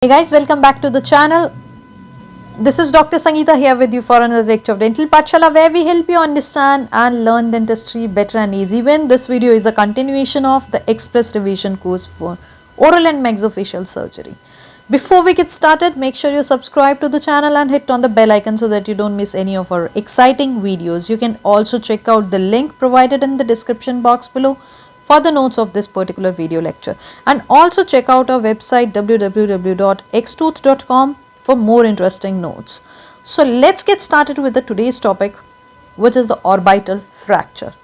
Hey guys, welcome back to the channel. This is Dr. Sangeeta here with you for another lecture of Dental Pathshala, where we help you understand and learn dentistry better and easy. When this video is a continuation of the Express Revision course for oral and maxillofacial surgery. Before we get started, make sure you subscribe to the channel and hit on the bell icon so that you don't miss any of our exciting videos. You can also check out the link provided in the description box below for the notes of this particular video lecture, and also check out our website www.xtooth.com for more interesting notes. So let's get started with the today's topic, which is the orbital fracture.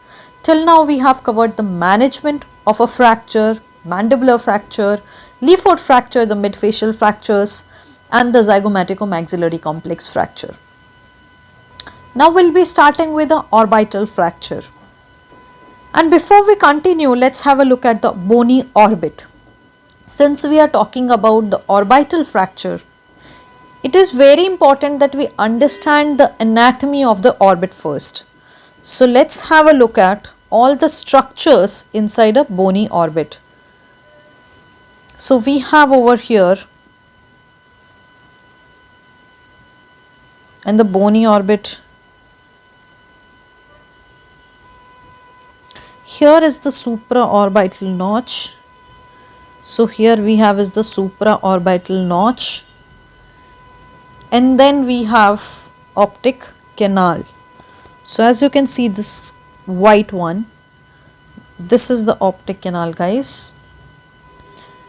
Till now we have covered the management of a fracture, mandibular fracture, Leaford fracture, the midfacial fractures, and the zygomatico-maxillary complex fracture. Now we'll be starting with the orbital fracture. And before we continue, let's have a look at the bony orbit. Since we are talking about the orbital fracture, it is very important that we understand the anatomy of the orbit first. So let's have a look at all the structures inside a bony orbit. So we have over here in the bony orbit, here is the supraorbital notch. So here we have is the supraorbital notch, and then we have optic canal. So as you can see, this white one, this is the optic canal, guys.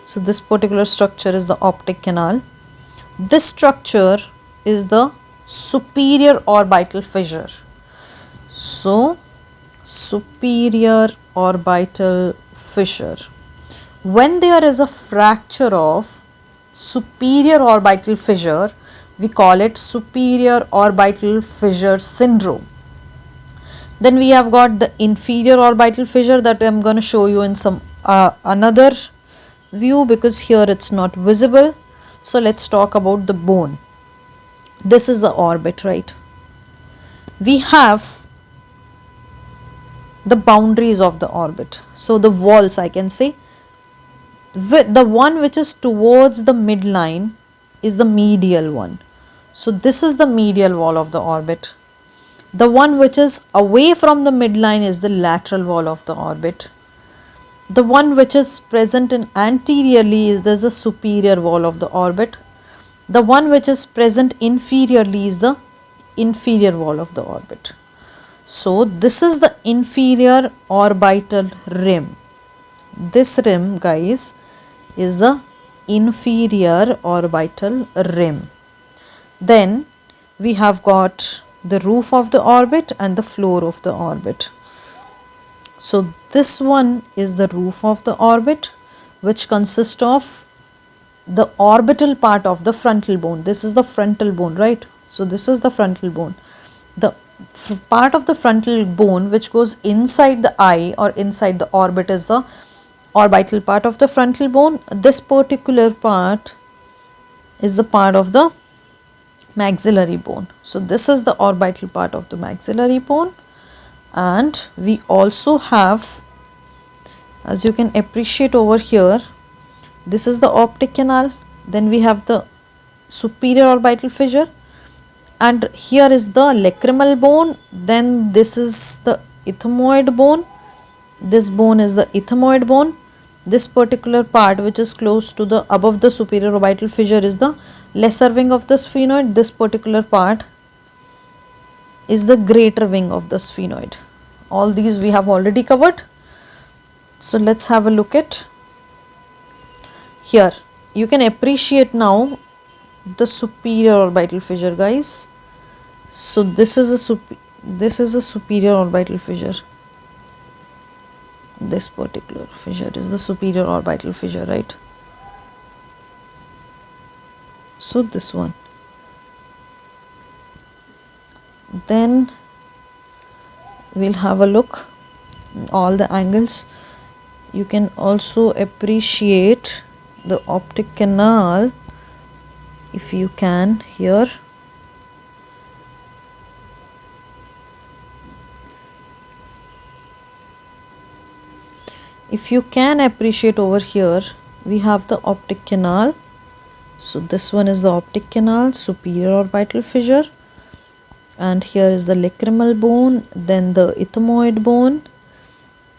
So this particular structure is the optic canal. This structure is the superior orbital fissure. So superior orbital fissure. When there is a fracture of superior orbital fissure, we call it superior orbital fissure syndrome. Then we have got the inferior orbital fissure that I am going to show you in some another view, because here it's not visible. So let's talk about the bone. This is the orbit, right? We have the boundaries of the orbit. So the walls, I can say, the one which is towards the midline is the medial one. So this is the medial wall of the orbit. The one which is away from the midline is the lateral wall of the orbit. The one which is present in anteriorly is the superior wall of the orbit. The one which is present inferiorly is the inferior wall of the orbit. So this is the inferior orbital rim. This rim, guys, is the inferior orbital rim. Then we have got the roof of the orbit and the floor of the orbit. So this one is the roof of the orbit, which consists of the orbital part of the frontal bone. This is the frontal bone, right? So this is the frontal bone. The part of the frontal bone which goes inside the eye or inside the orbit is the orbital part of the frontal bone. This particular part is the part of the maxillary bone. So this is the orbital part of the maxillary bone. And we also have, as you can appreciate over here, this is the optic canal. Then we have the superior orbital fissure, and here is the lacrimal bone. Then this is the ethmoid bone. This bone is the ethmoid bone. This particular part which is close to the above the superior orbital fissure is the lesser wing of the sphenoid. This particular part is the greater wing of the sphenoid. All these we have already covered. So let's have a look at here. You can appreciate now the superior orbital fissure, guys. So this is a superior orbital fissure. This particular fissure is the superior orbital fissure, right? So this one. Then we'll have a look all the angles. You can also appreciate the optic canal if you can here. If you can appreciate over here, we have the optic canal So this one is the optic canal, superior orbital fissure, and here is the lacrimal bone, then the ethmoid bone,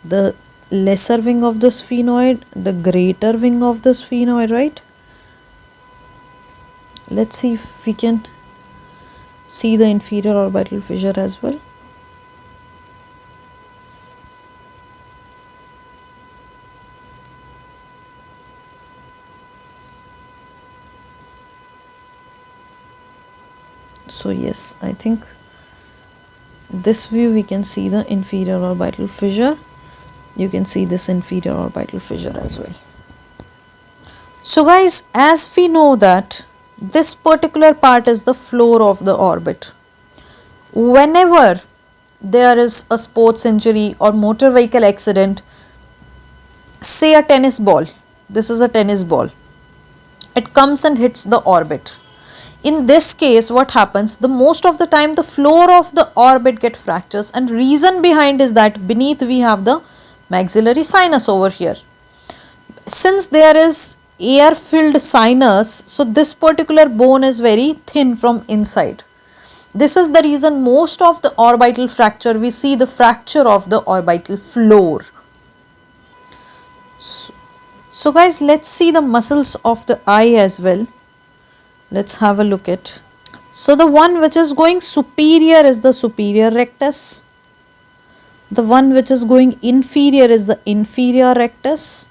the lesser wing of the sphenoid, the greater wing of the sphenoid, right? Let's see if we can see the inferior orbital fissure as well. So yes, I think this view we can see the inferior orbital fissure. You can see this inferior orbital fissure as well. So guys, as we know that this particular part is the floor of the orbit. Whenever there is a sports injury or motor vehicle accident, say a tennis ball, this is a tennis ball, it comes and hits the orbit. In this case, what happens, the most of the time the floor of the orbit get fractures, and reason behind is that beneath we have the maxillary sinus over here. Since there is air filled sinus, so this particular bone is very thin from inside. This is the reason most of the orbital fracture, we see the fracture of the orbital floor. So guys, let's see the muscles of the eye as well. Let's have a look at. So the one which is going superior is the superior rectus. The one which is going inferior is the inferior rectus.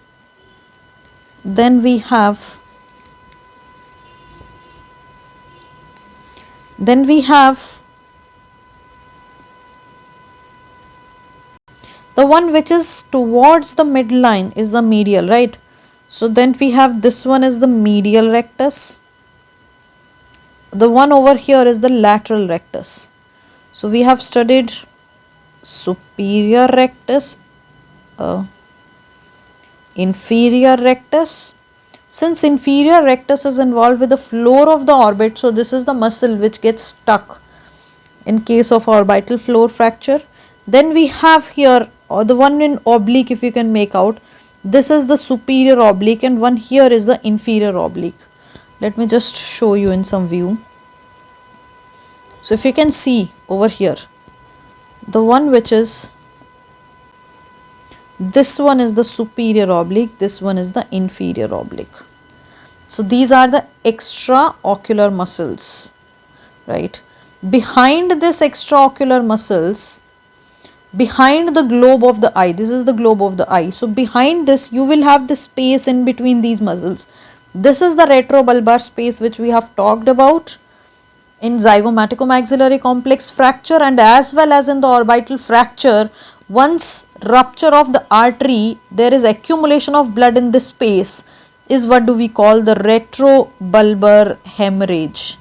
Then we have the one which is towards the midline is the medial, right? So then we have this one is the medial rectus. The one over here is the lateral rectus. So we have studied superior rectus, inferior rectus. Since inferior rectus is involved with the floor of the orbit, so this is the muscle which gets stuck in case of orbital floor fracture. Then we have here the one in oblique, if you can make out, this is the superior oblique, and one here is the inferior oblique. Let me just show you in some view. So if you can see over here, the one which is, this one is the superior oblique, this one is the inferior oblique. So these are the extraocular muscles, right? Behind this extraocular muscles, behind the globe of the eye, this is the globe of the eye. So behind this you will have the space in between these muscles. This is the retrobulbar space which we have talked about in zygomaticomaxillary complex fracture, and as well as in the orbital fracture. Once rupture of the artery, there is accumulation of blood in this space, is what do we call the retrobulbar hemorrhage.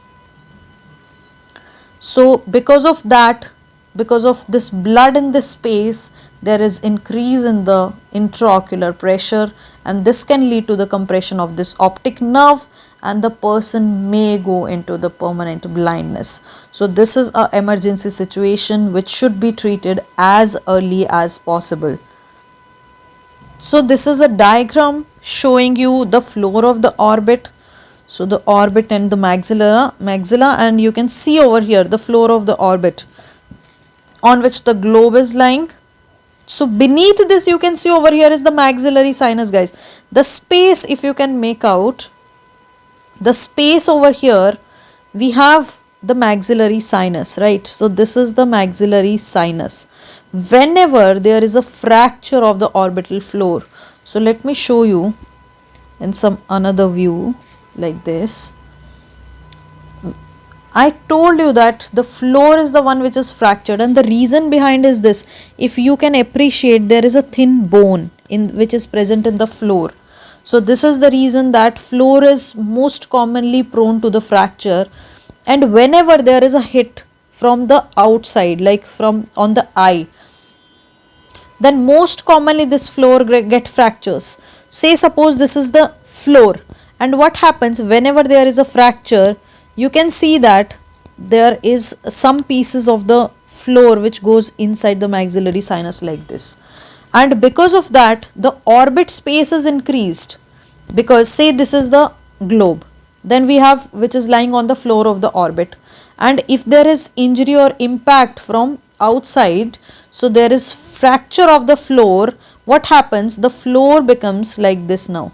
So because of that, because of this blood in this space, there is increase in the intraocular pressure, and this can lead to the compression of this optic nerve, and the person may go into the permanent blindness. So this is an emergency situation which should be treated as early as possible. So this is a diagram showing you the floor of the orbit. So the orbit and the maxilla, and you can see over here the floor of the orbit on which the globe is lying. So beneath this you can see over here is the maxillary sinus, guys. The space, if you can make out, the space over here, we have the maxillary sinus, right? So this is the maxillary sinus. Whenever there is a fracture of the orbital floor, so let me show you in some another view like this. I told you that the floor is the one which is fractured, and the reason behind is this. If you can appreciate, there is a thin bone in which is present in the floor. So this is the reason that floor is most commonly prone to the fracture, and whenever there is a hit from the outside, like from on the eye, then most commonly this floor get fractures. Say suppose this is the floor, and what happens whenever there is a fracture, you can see that there is some pieces of the floor which goes inside the maxillary sinus like this, and because of that the orbit space is increased. Because say this is the globe, then we have which is lying on the floor of the orbit. And if there is injury or impact from outside, so there is fracture of the floor, what happens? The floor becomes like this now.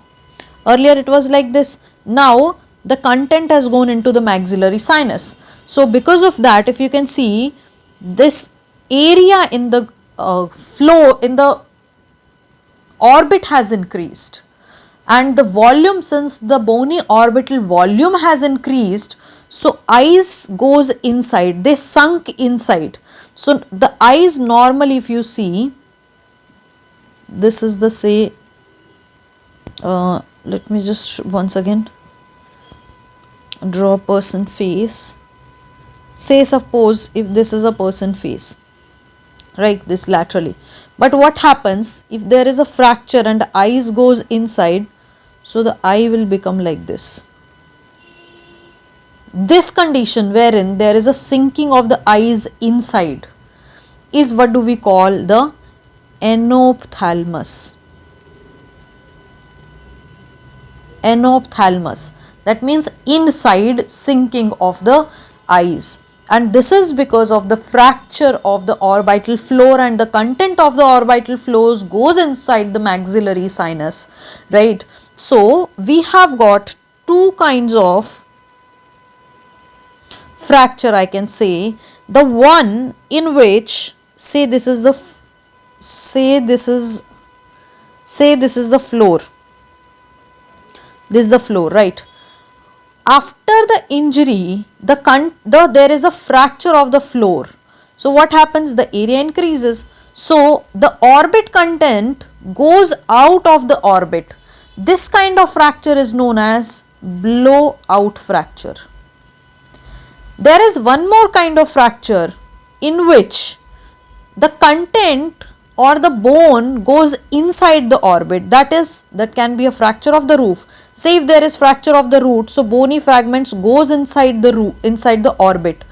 Earlier it was like this. Now the content has gone into the maxillary sinus. So because of that, if you can see, this area in the flow in the orbit has increased, and the volume, since the bony orbital volume has increased, so eyes goes inside, they sunk inside. So the eyes normally, if you see, this is the say let me just once again draw a person face. Say suppose if this is a person face, right, this laterally, but what happens if there is a fracture and eyes goes inside? So the eye will become like this. This condition wherein there is a sinking of the eyes inside is what do we call the anophthalmos. Anophthalmos, that means inside sinking of the eyes, and this is because of the fracture of the orbital floor, and the content of the orbital floors goes inside the maxillary sinus, right. So we have got two kinds of fracture, I can say. The one in which, say this is the floor, this is the floor, right. After the injury, there is a fracture of the floor. So what happens? The area increases. So the orbit content goes out of the orbit. This kind of fracture is known as blowout fracture. There is one more kind of fracture in which the content or the bone goes inside the orbit. That can be a fracture of the roof. Say if there is fracture of the root, so bony fragments goes inside the orbit.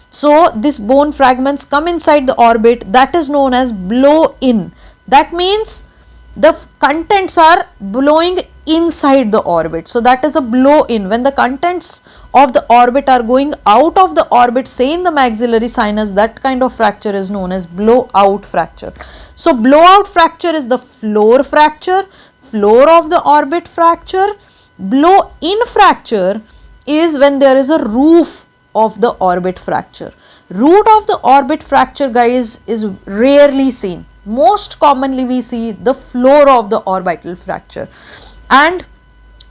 So this bone fragments come inside the orbit, that is known as blow in. That means the contents are blowing inside the orbit. So that is a blow in. When the contents of the orbit are going out of the orbit, say in the maxillary sinus, that kind of fracture is known as blowout fracture. So blowout fracture is the floor fracture, floor of the orbit fracture. Blow in fracture is when there is a roof of the orbit fracture. Root of the orbit fracture, guys, is rarely seen. Most commonly we see the floor of the orbital fracture. And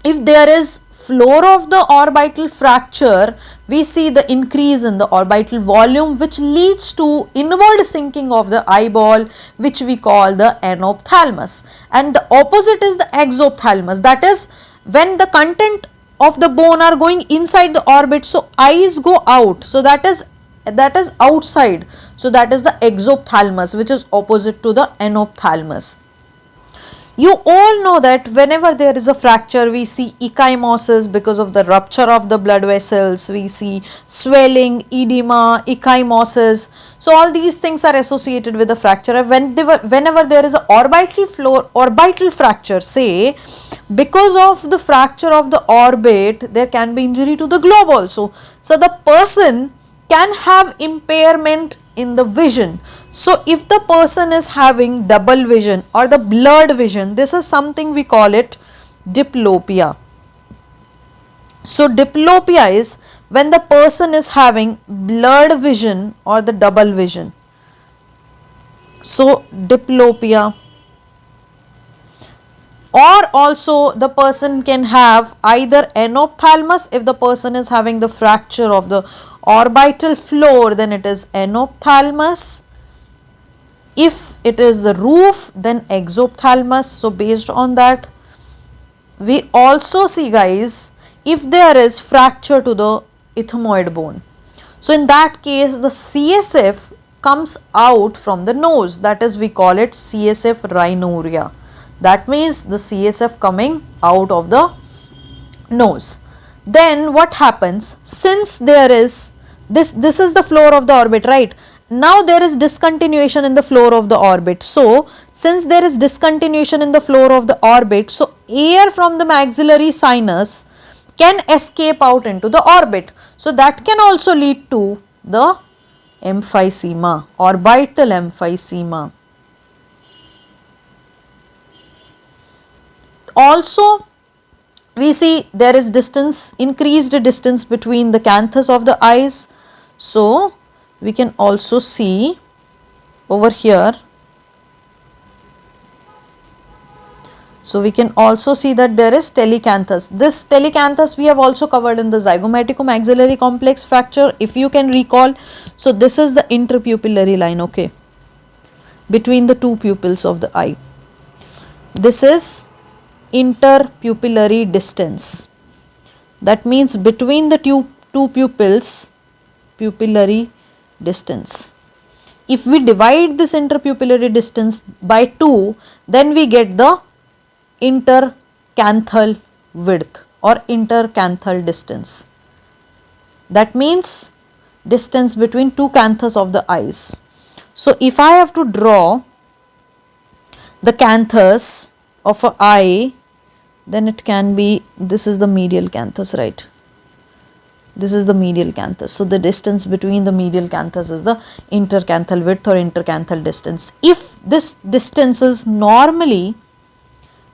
if there is floor of the orbital fracture, we see the increase in the orbital volume, which leads to inward sinking of the eyeball, which we call the anophthalmos. And the opposite is the exophthalmos, that is when the content of the bone are going inside the orbit, so eyes go out, so that is outside, so that is the exophthalmos, which is opposite to the anophthalmos. You all know that whenever there is a fracture, we see ecchymosis because of the rupture of the blood vessels, we see swelling, edema, ecchymosis. So all these things are associated with the fracture. Whenever there is a orbital fracture, say because of the fracture of the orbit, there can be injury to the globe also. So the person can have impairment in the vision. So if the person is having double vision or the blurred vision, this is something we call it diplopia. So diplopia is when the person is having blurred vision or the double vision. So diplopia. Or also the person can have either anophthalmos. If the person is having the fracture of the orbital floor, then it is anophthalmos. If it is the roof, then exophthalmos. So based on that, we also see, guys, if there is fracture to the ethmoid bone, so in that case the CSF comes out from the nose, that is we call it CSF rhinorrhea. That means the CSF coming out of the nose. Then what happens, since there is this is the floor of the orbit, right? Now there is discontinuation in the floor of the orbit. So since there is discontinuation in the floor of the orbit, so air from the maxillary sinus can escape out into the orbit. So that can also lead to the emphysema, orbital emphysema. Also, we see there is increased distance between the canthus of the eyes. So we can also see over here. So we can also see that there is telecanthus. This telecanthus we have also covered in the zygomaticum-axillary complex fracture, if you can recall. So this is the interpupillary line, okay, between the two pupils of the eye. This is interpupillary distance. That means between the two pupils, pupillary distance. If we divide this interpupillary distance by 2, then we get the intercanthal width or intercanthal distance. That means distance between two canthus of the eyes. So if I have to draw the canthus of an eye, then it can be, this is the medial canthus, right? This is the medial canthus. So the distance between the medial canthus is the intercanthal width or intercanthal distance. If this distance is normally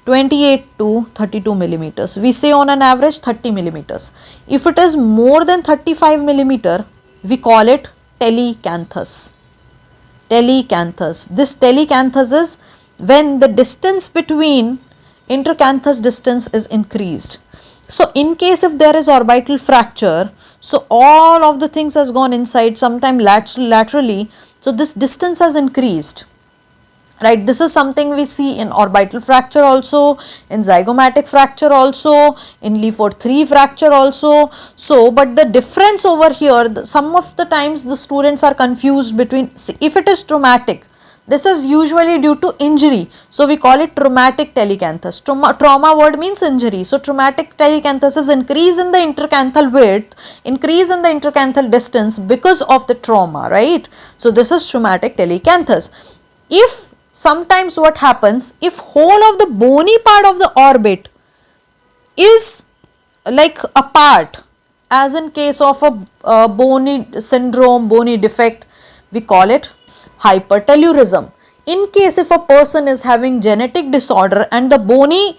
28 to 32 millimeters, we say on an average 30 millimeters. If it is more than 35 millimeter, we call it telecanthus. Telecanthus. This telecanthus is when the distance between intercanthus distance is increased. So in case if there is orbital fracture, so all of the things has gone inside, sometime laterally, so this distance has increased, right? This is something we see in orbital fracture also, in zygomatic fracture also, in Lefort 3 fracture also. So but the difference over here, some of the times the students are confused between, if it is traumatic, this is usually due to injury, so we call it traumatic telecanthus. Trauma word means injury. So traumatic telecanthus is increase in the intercanthal width, increase in the intercanthal distance because of the trauma, right? So this is traumatic telecanthus. If sometimes what happens, if whole of the bony part of the orbit is like apart, as in case of a bony syndrome, bony defect, we call it hypertellurism. In case if a person is having genetic disorder and the bony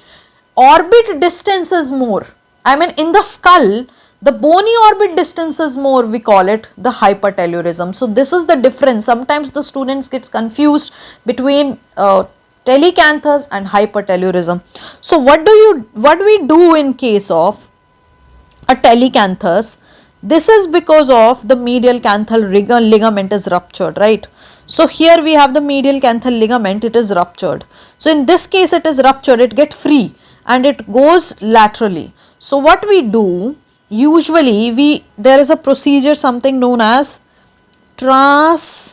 orbit distance is more, I mean in the skull the bony orbit distance is more, we call it the hypertellurism. So this is the difference. Sometimes the students gets confused between telecanthus and hypertellurism. So what we do in case of a telecanthus? This is because of the medial canthal ligament is ruptured, right? So here we have the medial canthal ligament, it is ruptured. So in this case it is ruptured, it get free and it goes laterally. So what we do, usually there is a procedure something known as transnasal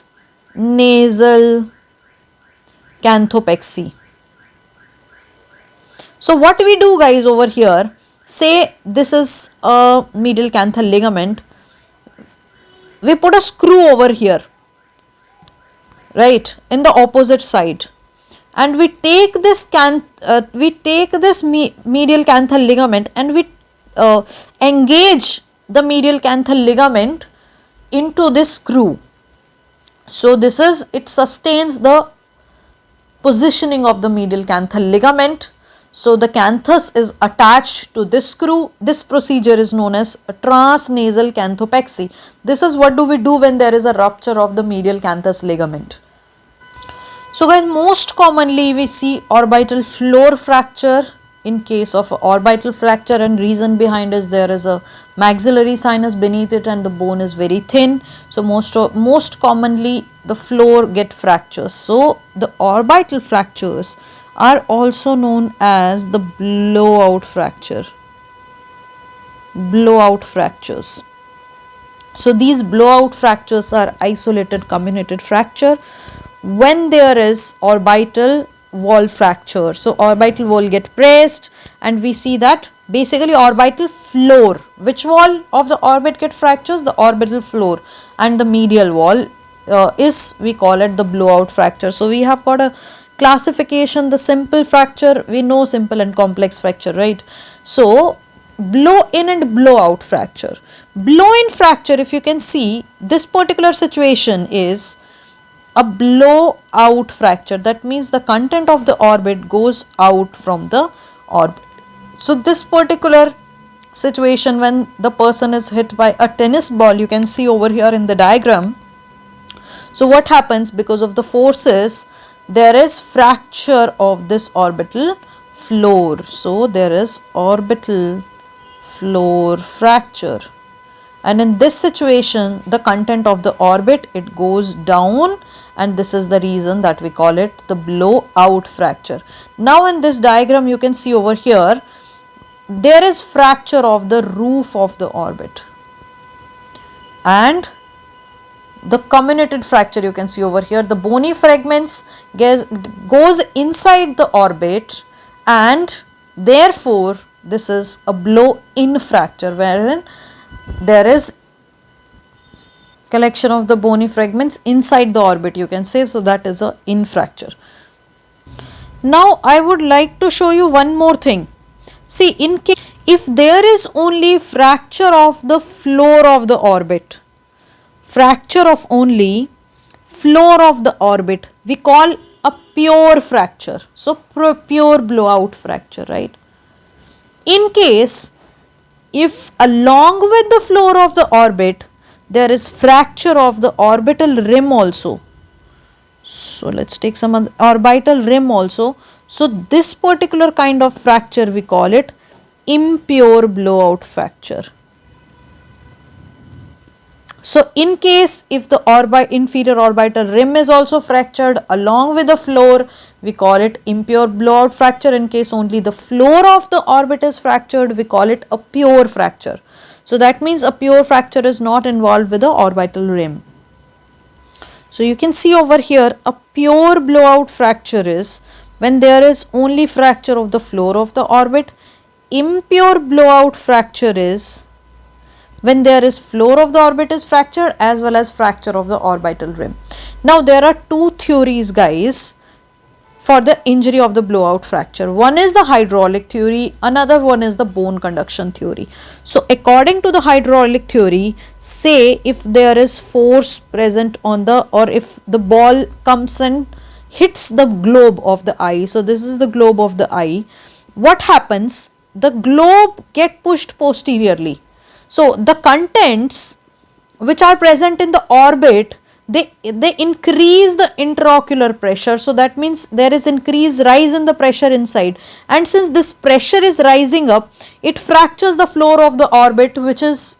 canthopexy. So what we do guys over here, say this is a medial canthal ligament, we put a screw over here, right, in the opposite side, and we take this medial canthal ligament and we engage the medial canthal ligament into this screw. So this is, it sustains the positioning of the medial canthal ligament. So the canthus is attached to this screw. This procedure is known as transnasal canthopexy. This is what do we do when there is a rupture of the medial canthus ligament. So guys, most commonly we see orbital floor fracture in case of orbital fracture, and reason behind is there is a maxillary sinus beneath it and the bone is very thin. So most commonly the floor get fractures. So the orbital fractures are also known as the blowout fracture. Blowout fractures. So these blowout fractures are isolated comminuted fracture when there is orbital wall fracture. So orbital wall get pressed and we see that basically orbital floor, which wall of the orbit get fractures? The orbital floor, and the medial wall is, we call it the blowout fracture. So we have got a classification, the simple fracture, we know simple and complex fracture, right? So blow in and blow out fracture. Blow in fracture, if you can see, this particular situation is a blow out fracture. That means the content of the orbit goes out from the orbit. So this particular situation, when the person is hit by a tennis ball, you can see over here in the diagram. So what happens? Because of the forces, there is fracture of this orbital floor. So there is orbital floor fracture, and in this situation the content of the orbit, it goes down, and this is the reason that we call it the blowout fracture. Now in this diagram you can see over here, there is fracture of the roof of the orbit, and the comminuted fracture you can see over here. The bony fragments goes inside the orbit, and therefore this is a blow in fracture, wherein there is collection of the bony fragments inside the orbit, you can say. So that is a in fracture. Now I would like to show you one more thing. See, in case if there is only fracture of the floor of the orbit, fracture of only floor of the orbit, we call a pure fracture. So pure blowout fracture, right? In case if along with the floor of the orbit there is fracture of the orbital rim also, so let's take some orbital rim also, so this particular kind of fracture we call it impure blowout fracture. So in case if the inferior orbital rim is also fractured along with the floor, we call it impure blowout fracture. In case only the floor of the orbit is fractured, we call it a pure fracture. So that means a pure fracture is not involved with the orbital rim. So you can see over here, a pure blowout fracture is when there is only fracture of the floor of the orbit. Impure blowout fracture is when there is floor of the orbit is fractured as well as fracture of the orbital rim. Now there are two theories, guys, for the injury of the blowout fracture. One is the hydraulic theory, another one is the bone conduction theory. So according to the hydraulic theory, say if there is force present on the, or if the ball comes and hits the globe of the eye, so this is the globe of the eye, what happens? The globe get pushed posteriorly. So the contents which are present in the orbit, they increase the intraocular pressure. So that means there is increased rise in the pressure inside, and since this pressure is rising up, it fractures the floor of the orbit, which is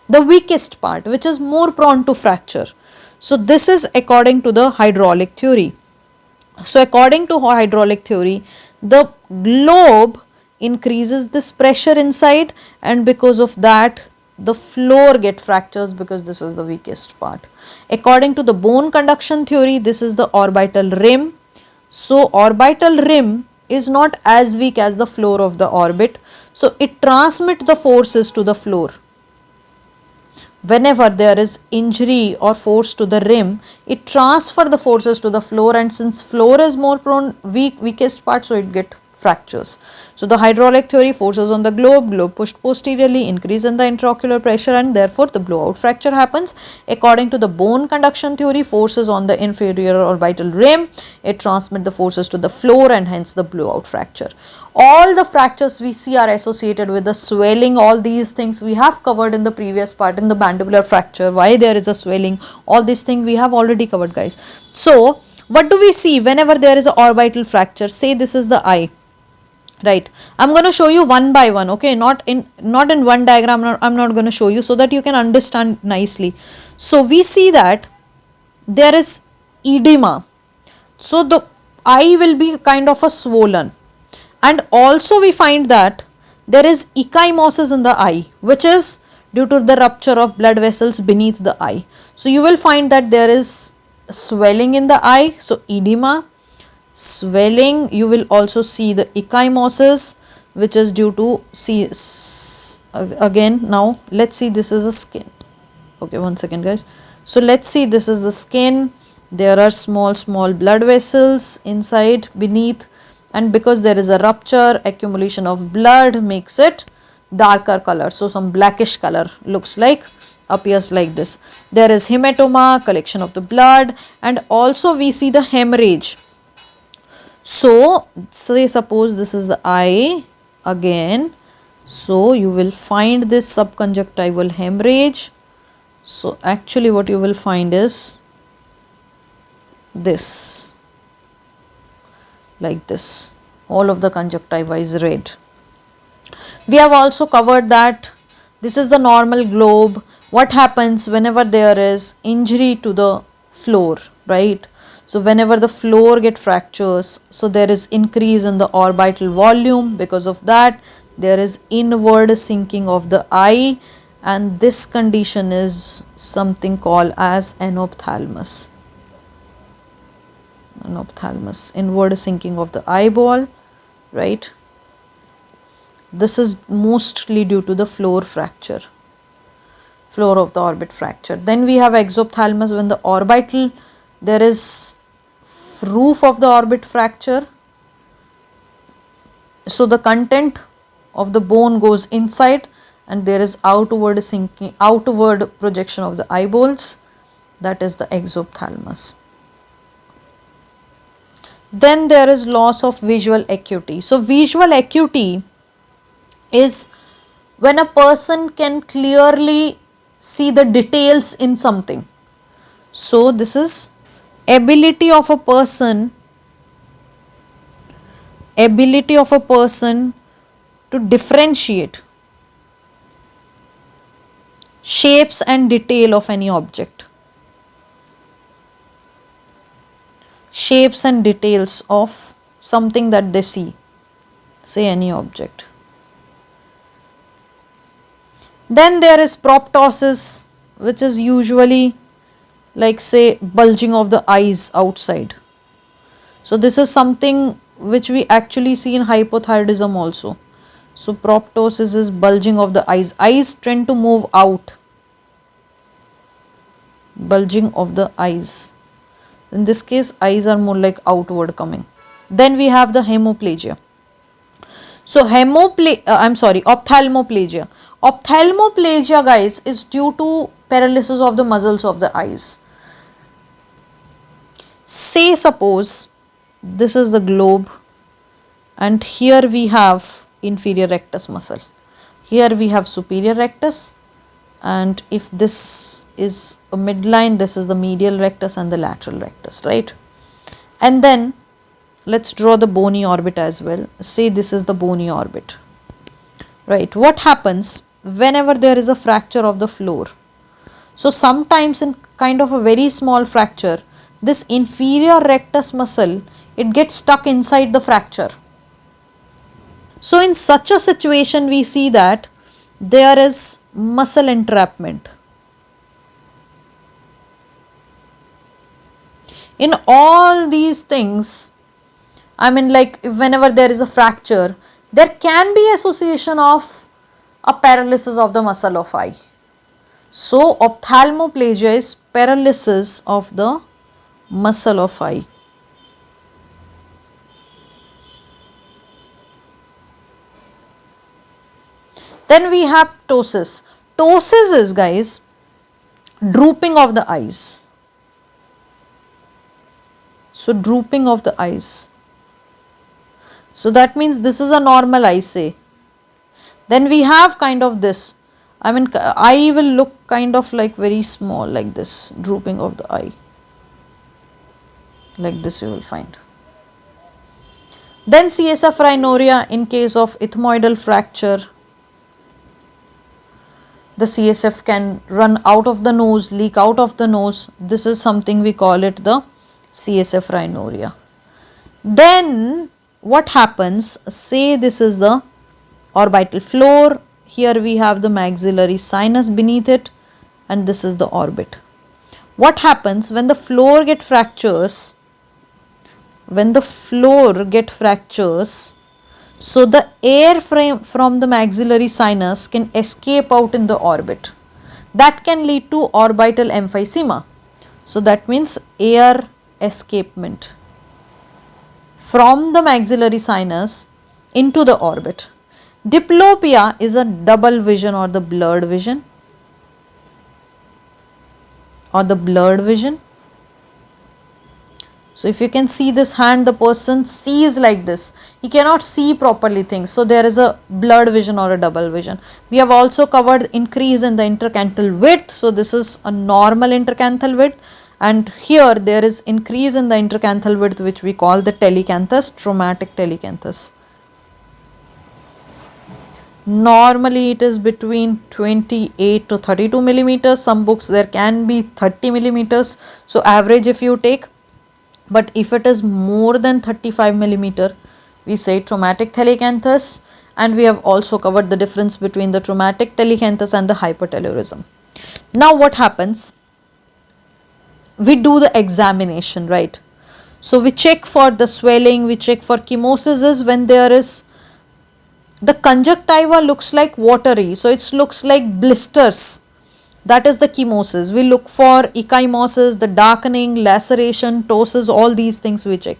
the weakest part, which is more prone to fracture. So this is according to the hydraulic theory. So according to hydraulic theory, the globe increases this pressure inside, and because of that the floor get fractures because this is the weakest part. According to the bone conduction theory, this is the orbital rim. So orbital rim is not as weak as the floor of the orbit, so it transmits the forces to the floor. Whenever there is injury or force to the rim, it transfers the forces to the floor, and since floor is more prone, weakest part, so it get fractures. So the hydraulic theory, forces on the globe pushed posteriorly, increase in the intraocular pressure, and therefore the blowout fracture happens. According to the bone conduction theory, forces on the inferior orbital rim, it transmits the forces to the floor, and hence the blowout fracture. All the fractures we see are associated with the swelling. All these things we have covered in the previous part, in the mandibular fracture, why there is a swelling, all these things we have already covered, guys. So what do we see whenever there is an orbital fracture? Say this is the eye, right? I'm going to show you one by one, okay? Not in one diagram. I'm not going to show you, so that you can understand nicely. So we see that there is edema, so the eye will be kind of a swollen, and also we find that there is ecchymosis in the eye, which is due to the rupture of blood vessels beneath the eye. So you will find that there is swelling in the eye, so edema, swelling. You will also see the ecchymosis, which is due to, see again, now let's see, this is a skin. Okay, one second, guys. So let's see, this is the skin. There are small blood vessels inside, beneath, and because there is a rupture, accumulation of blood makes it darker color. So some blackish color looks like, appears like this. There is hematoma, collection of the blood, and also we see the hemorrhage. So say suppose this is the eye again, so you will find this subconjunctival hemorrhage. So actually what you will find is this, like this, all of the conjunctiva is red. We have also covered that this is the normal globe. What happens whenever there is injury to the floor, right? So whenever the floor get fractures, so there is increase in the orbital volume. Because of that, there is inward sinking of the eye, and this condition is something called as anophthalmos. Anophthalmos, inward sinking of the eyeball, right? This is mostly due to the floor fracture, floor of the orbit fracture. Then we have exophthalmos when the orbital, there is roof of the orbit fracture. So the content of the bone goes inside and there is outward sinking, outward projection of the eyeballs. That is the exophthalmos. Then there is loss of visual acuity. So visual acuity is when a person can clearly see the details in something. So this is ability of a person to differentiate shapes and detail of any object. Shapes and details of something that they see, say any object. Then there is proptosis, which is usually like say bulging of the eyes outside. So this is something which we actually see in hypothyroidism also. So proptosis is bulging of the eyes. Eyes tend to move out. Bulging of the eyes. In this case, eyes are more like outward coming. Then we have the hemiplegia. So ophthalmoplegia. Ophthalmoplegia, guys, is due to paralysis of the muscles of the eyes. Say suppose this is the globe and here we have inferior rectus muscle. Here we have superior rectus, and if this is a midline, this is the medial rectus and the lateral rectus, right? And then let's draw the bony orbit as well. Say this is the bony orbit, right? What happens whenever there is a fracture of the floor? So sometimes in kind of a very small fracture, this inferior rectus muscle, it gets stuck inside the fracture. So in such a situation, we see that there is muscle entrapment. In all these things, I mean, like whenever there is a fracture, there can be association of a paralysis of the muscle of eye. So ophthalmoplegia is paralysis of the muscle of eye. Then we have ptosis. Ptosis is, guys, drooping of the eyes. So drooping of the eyes. So that means this is a normal eye, say. Then we have kind of this. I mean, eye will look kind of like very small, like this, drooping of the eye. Like this you will find. Then CSF rhinorrhea in case of ethmoidal fracture. The CSF can run out of the nose, leak out of the nose. This is something we call it the CSF rhinorrhea. Then what happens, say this is the orbital floor. Here we have the maxillary sinus beneath it, and this is the orbit. What happens when the floor get fractures? When the floor get fractures, so the air from the maxillary sinus can escape out in the orbit. That can lead to orbital emphysema. So that means air escapement from the maxillary sinus into the orbit. Diplopia is a double vision or the blurred vision. So if you can see this hand, the person sees like this. He cannot see properly things. So there is a blurred vision or a double vision. We have also covered increase in the intercanthal width. So this is a normal intercanthal width. And here there is increase in the intercanthal width, which we call the telecanthus, traumatic telecanthus. Normally it is between 28 to 32 millimeters. Some books there can be 30 millimeters. So average if you take. But if it is more than 35 millimeter, we say traumatic telecanthus, and we have also covered the difference between the traumatic telecanthus and the hypertelorism. Now what happens? We do the examination, right? So we check for the swelling, we check for chemosis is when there is, the conjunctiva looks like watery, so it looks like blisters. That is the chemosis. We look for ecchymosis, the darkening, laceration, ptosis, all these things we check.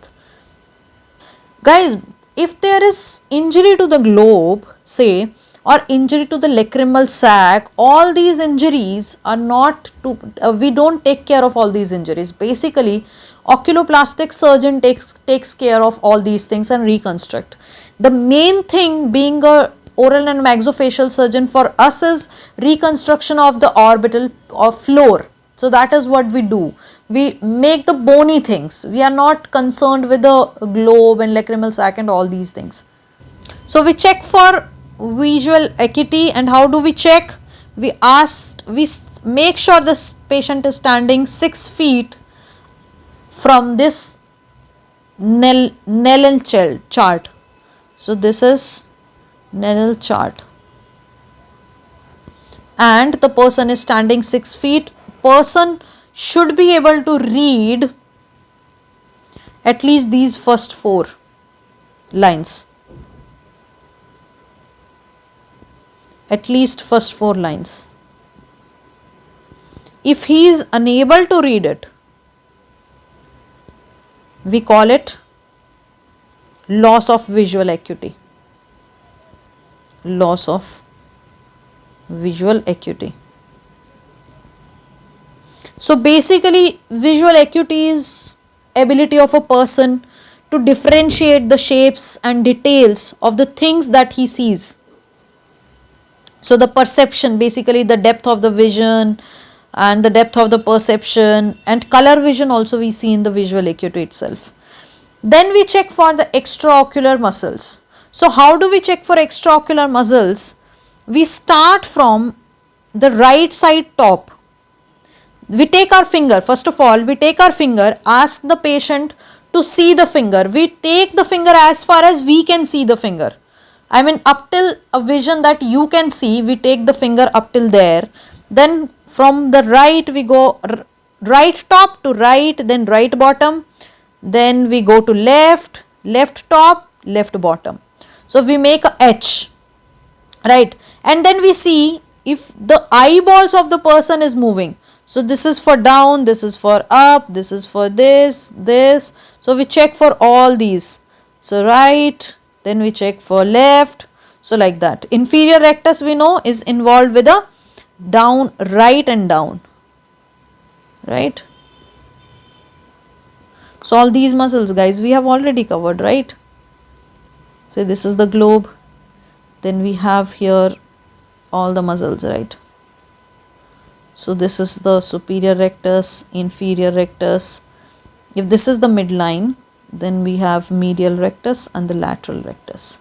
Guys, if there is injury to the globe, say, or injury to the lacrimal sac, all these injuries are not to, we don't take care of all these injuries. Basically, oculoplastic surgeon takes care of all these things and reconstruct. The main thing being a oral and maxillofacial surgeon for us is reconstruction of the orbital or floor. So that is what we do. We make the bony things. We are not concerned with the globe and lacrimal sac and all these things. So we check for visual acuity, and how do we check? We make sure this patient is standing 6 feet from this Snellen chart. So this is Snellen chart, and the person is standing 6 feet. Person should be able to read at least these first 4 lines. At least first 4 lines. If he is unable to read it, we call it loss of visual acuity. Loss of visual acuity. So basically, visual acuity is ability of a person to differentiate the shapes and details of the things that he sees. So the perception, basically the depth of the vision and the depth of the perception, and color vision also we see in the visual acuity itself. Then we check for the extraocular muscles. So how do we check for extraocular muscles? We start from the right side top. We take our finger, first of all, we take our finger, ask the patient to see the finger. We take the finger as far as we can see the finger. I mean, up till a vision that you can see, we take the finger up till there. Then from the right, we go right top to right, then right bottom. Then we go to left, left top, left bottom. So we make a H, right? And then we see if the eyeballs of the person is moving. So this is for down, this is for up, this is for this. So we check for all these. So right, then we check for left. So like that. Inferior rectus we know is involved with a down, right and down, right? So all these muscles, guys, we have already covered, right? So this is the globe. Then we have here all the muscles, right? So this is the superior rectus, inferior rectus. If this is the midline, then we have medial rectus and the lateral rectus.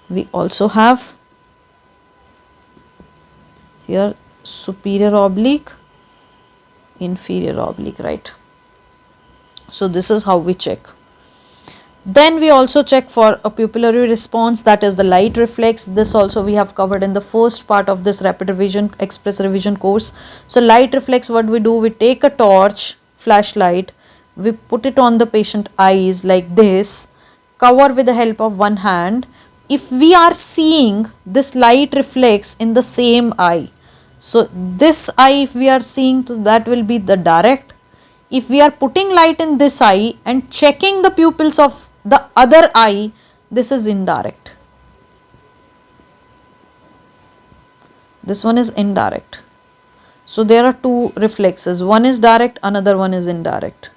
We also have here superior oblique, inferior oblique, right? So this is how we check. Then we also check for a pupillary response, that is the light reflex. This also we have covered in the first part of this rapid revision, express revision course. So light reflex, what we do, we take a torch, flashlight, we put it on the patient eyes like this, cover with the help of one hand. If we are seeing this light reflex in the same eye, so this eye if we are seeing, so that will be the direct. If we are putting light in this eye and checking the pupils of the other eye, this is indirect. This one is indirect. So there are two reflexes. One is direct, another one is indirect.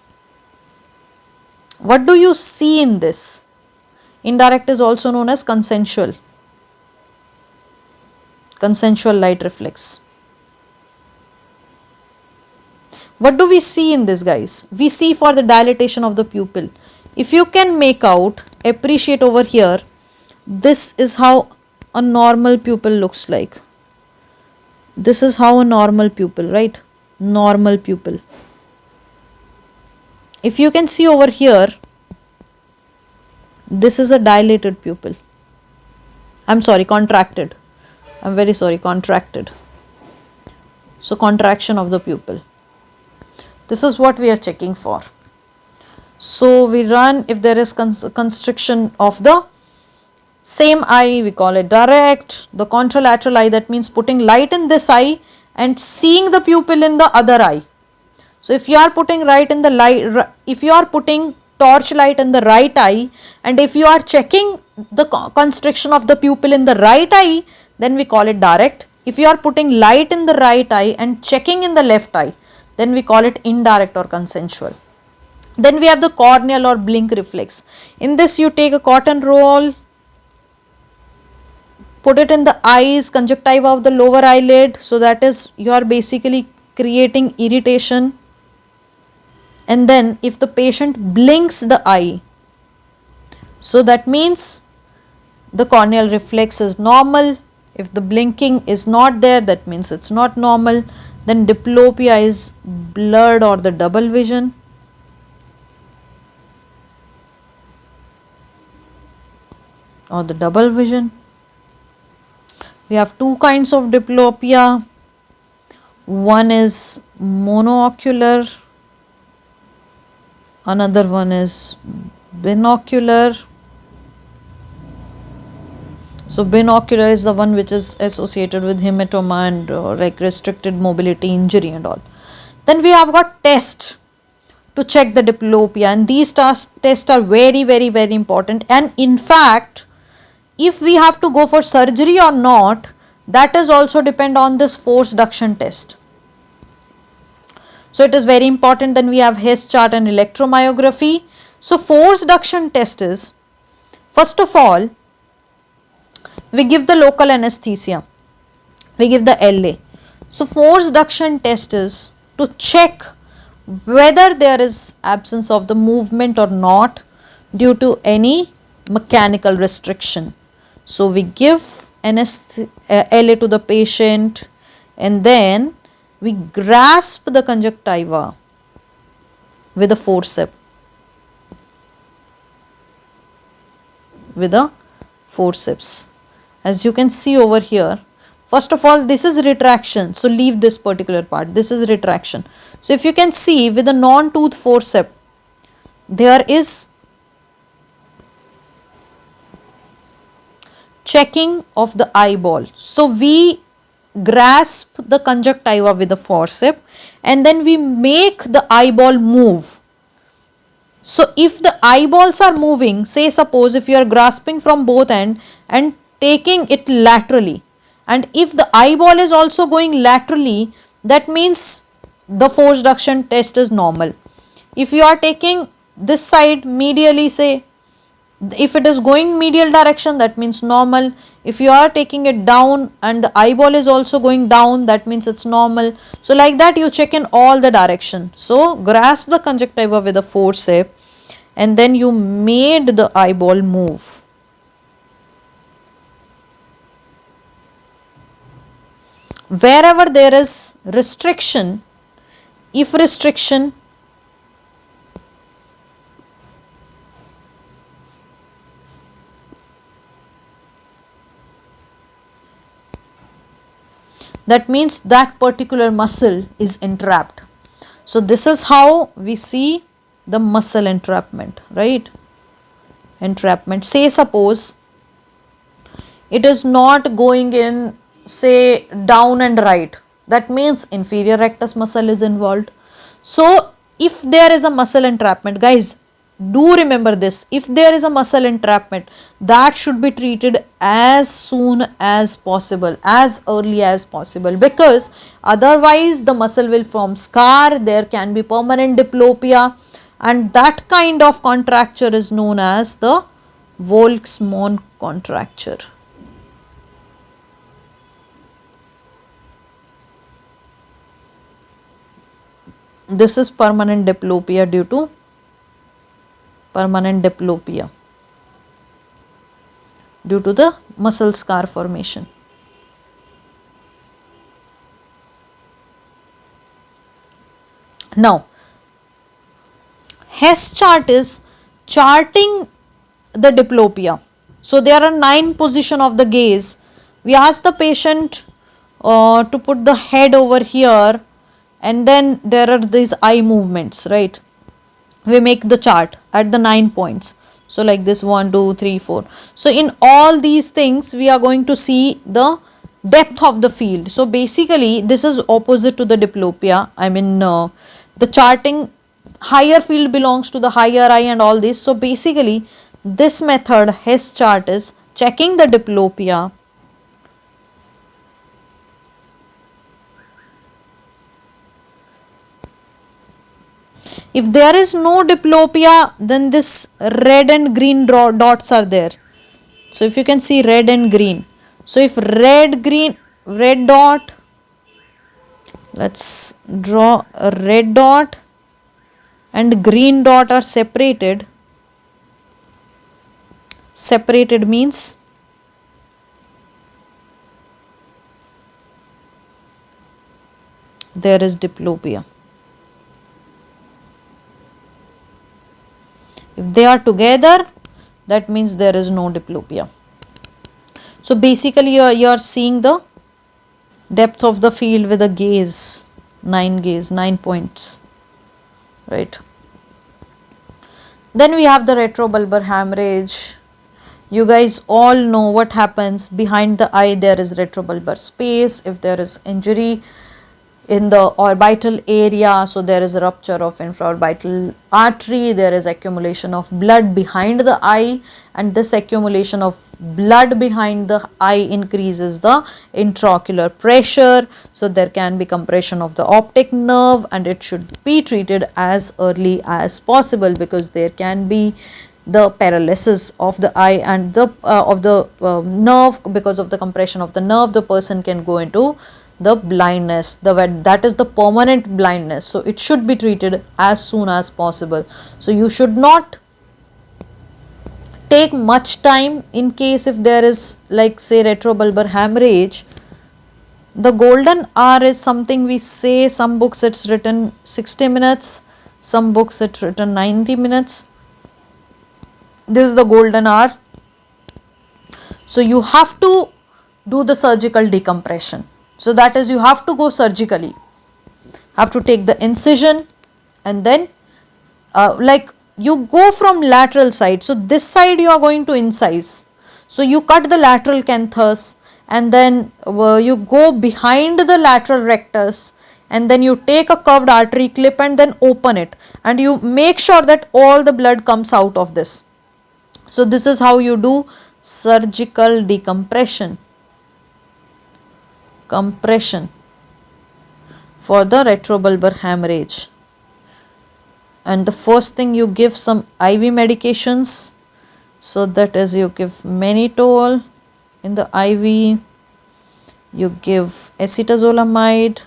What do you see in this? Indirect is also known as consensual. Consensual light reflex. What do we see in this, guys? We see for the dilatation of the pupil. If you can make out, appreciate over here, this is how a normal pupil looks like. This is how a normal pupil, right? Normal pupil. If you can see over here, this is a dilated pupil. I'm sorry, contracted. I'm very sorry, contracted. So contraction of the pupil. This is what we are checking for. So we run, if there is constriction of the same eye, we call it direct. The contralateral eye, that means putting light in this eye and seeing the pupil in the other eye. So if you are putting if you are putting torch light in the right eye, and if you are checking the constriction of the pupil in the right eye, then we call it direct. If you are putting light in the right eye and checking in the left eye, then we call it indirect or consensual. Then we have the corneal or blink reflex. In this, you take a cotton roll, put it in the eyes, conjunctiva of the lower eyelid. So that is, you are basically creating irritation. And then if the patient blinks the eye, so that means the corneal reflex is normal. If the blinking is not there, that means it's not normal. Then diplopia is blurred or the double vision. Or the double vision. We have two kinds of diplopia. One is monoocular, another one is binocular. So binocular is the one which is associated with hematoma and like restricted mobility injury and all. Then we have got tests to check the diplopia, and these tests are very important. And in fact, if we have to go for surgery or not, that is also depend on this force duction test. So it is very important. Then we have Hess chart and electromyography. So force duction test is, first of all, we give the local anesthesia. We give the LA. So force duction test is to check whether there is absence of the movement or not due to any mechanical restriction. So we give LA to the patient, and then we grasp the conjunctiva with a forceps. With a forceps. As you can see over here, first of all, this is retraction. So leave this particular part. This is retraction. So if you can see with a non-tooth forceps, there is checking of the eyeball. So we grasp the conjunctiva with the forceps, and then we make the eyeball move. So if the eyeballs are moving, say suppose if you are grasping from both ends and taking it laterally, and if the eyeball is also going laterally, that means the force duction test is normal. If you are taking this side medially, say if it is going medial direction, that means normal. If you are taking it down and the eyeball is also going down, that means it's normal. So like that you check in all the direction. So grasp the conjunctiva with a forceps, and then you made the eyeball move. Wherever there is restriction, if restriction, that means that particular muscle is entrapped. So this is how we see the muscle entrapment, right? Entrapment. Say suppose it is not going in, say down and right, that means inferior rectus muscle is involved. So if there is a muscle entrapment, guys, do remember this, if there is a muscle entrapment, that should be treated as soon as possible, as early as possible, because otherwise the muscle will form scar, there can be permanent diplopia, and that kind of contracture is known as the Volkmann contracture. This is permanent diplopia due to the muscle scar formation. Now, Hess chart is charting the diplopia. So, there are 9 positions of the gaze. We ask the patient to put the head over here, and then there are these eye movements, right? We make the chart at the 9 points. So, like this 1, 2, 3, 4. So, in all these things, we are going to see the depth of the field. So, basically, this is opposite to the diplopia. I mean, the charting, higher field belongs to the higher eye and all this. So, basically, this method, Hess chart, is checking the diplopia. If there is no diplopia, then this red and green dots are there. So, if you can see red and green. So, if red dot, let's draw a red dot and green dot are separated. Separated means there is diplopia. If they are together, that means there is no diplopia. So, basically you are seeing the depth of the field with a gaze, 9 points, right. Then we have the retrobulbar hemorrhage. You guys all know what happens behind the eye. There is retrobulbar space. If there is injury in the orbital area, so there is a rupture of infraorbital artery, there is accumulation of blood behind the eye, and this accumulation of blood behind the eye increases the intraocular pressure. So, there can be compression of the optic nerve, and it should be treated as early as possible, because there can be the paralysis of the eye and the nerve. Because of the compression of the nerve, the person can go into the blindness, that is the permanent blindness. So, it should be treated as soon as possible. So, you should not take much time in case if there is, like, say, retrobulbar hemorrhage. The golden hour is something we say, some books it's written 60 minutes, some books it's written 90 minutes. This is the golden hour. So, you have to do the surgical decompression. So, that is, you have to go surgically, have to take the incision, and then like you go from lateral side. So, this side you are going to incise. So, you cut the lateral canthus, and then you go behind the lateral rectus, and then you take a curved artery clip and then open it, and you make sure that all the blood comes out of this. So, this is how you do surgical decompression. For the retrobulbar hemorrhage. And the first thing, you give some IV medications. So, that is, you give mannitol in the IV, you give acetazolamide,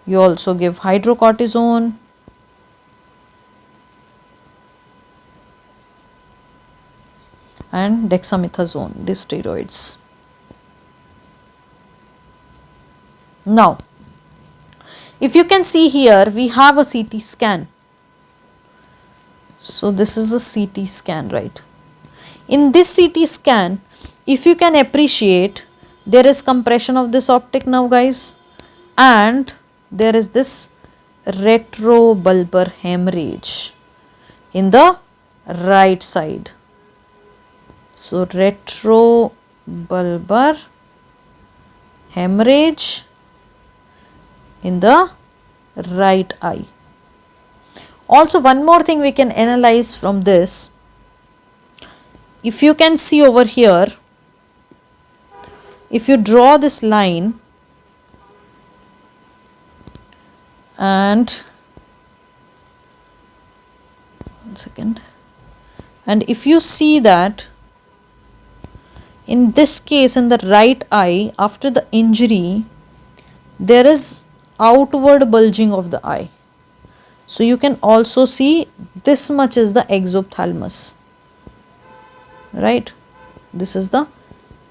you also give hydrocortisone, and dexamethasone, these steroids. Now, if you can see here, we have a CT scan. So, this is a CT scan, right. In this CT scan, if you can appreciate, there is compression of this optic nerve, guys, and there is this retrobulbar hemorrhage in the right side. So, retrobulbar hemorrhage in the right eye. Also, one more thing we can analyze from this. If you can see over here, if you draw this line and 1 second, and if you see that in this case, in the right eye, after the injury, there is outward bulging of the eye. So you can also see this much is the exophthalmos, right? This is the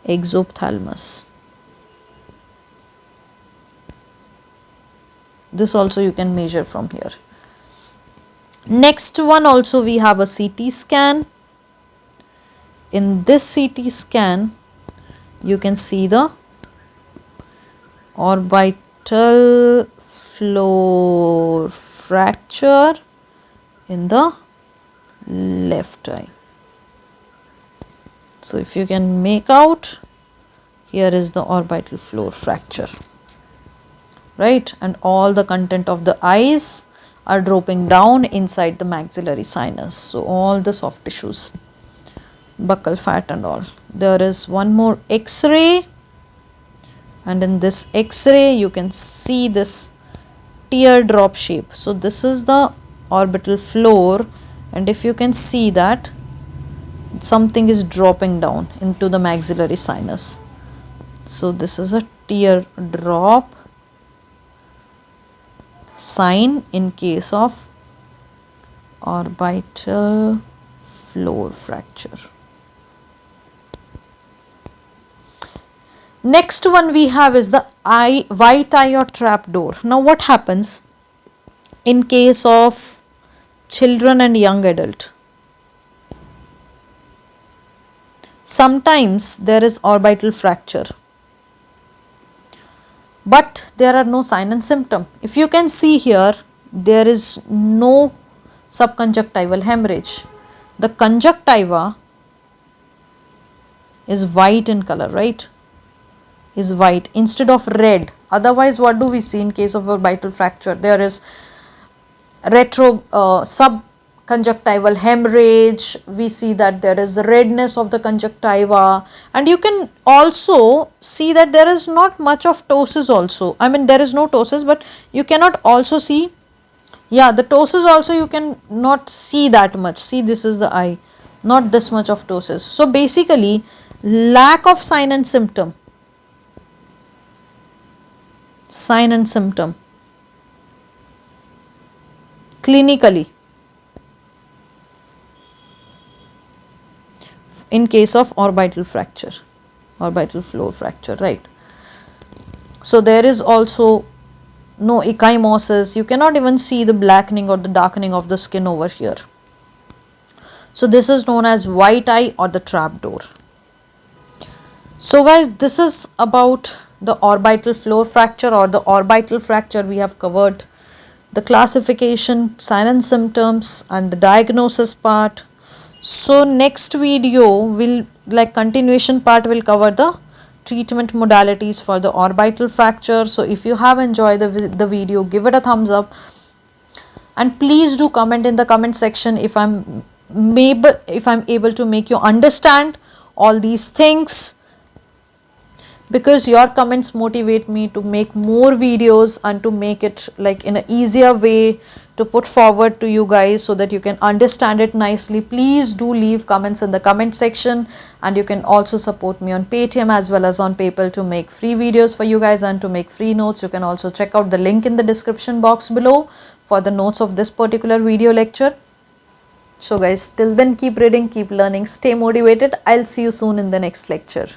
exophthalmos. This also you can measure from here. Next one also we have a CT scan. In this CT scan, you can see the orbital floor fracture in the left eye. So if you can make out, here is the orbital floor fracture, right? And all the content of the eyes are dropping down inside the maxillary sinus. So all the soft tissues, buccal fat and all. There is one more X-ray, and in this X-ray you can see this teardrop shape. So this is the orbital floor, and if you can see that something is dropping down into the maxillary sinus. So this is a teardrop sign in case of orbital floor fracture. Next one we have is the white eye or trapdoor. Now what happens in case of children and young adult? Sometimes there is orbital fracture, but there are no sign and symptom. If you can see here, there is no subconjunctival hemorrhage. The conjunctiva is white in color, right? Is white instead of red. Otherwise, what do we see in case of orbital fracture? There is subconjunctival hemorrhage. We see that there is redness of the conjunctiva, and you can also see that there is not much of ptosis also. I mean, there is no ptosis, but you cannot also see, yeah, the ptosis also you can not see that much. See, this is the eye, not this much of ptosis. So basically, lack of sign and symptom. Sign and symptom clinically in case of orbital fracture, orbital floor fracture, right? So there is also no ecchymosis. You cannot even see the blackening or the darkening of the skin over here. So this is known as white eye or the trapdoor. So guys, this is about the orbital floor fracture or the orbital fracture. We have covered the classification, sign and symptoms, and the diagnosis part. So next video will, like continuation part, will cover the treatment modalities for the orbital fracture. So if you have enjoyed the video, give it a thumbs up, and please do comment in the comment section if I'm able to make you understand all these things, because your comments motivate me to make more videos and to make it like in an easier way to put forward to you guys so that you can understand it nicely. Please do leave comments in the comment section, and you can also support me on Paytm as well as on PayPal to make free videos for you guys and to make free notes. You can also check out the link in the description box below for the notes of this particular video lecture. So guys, till then, keep reading, keep learning, stay motivated. I'll see you soon in the next lecture.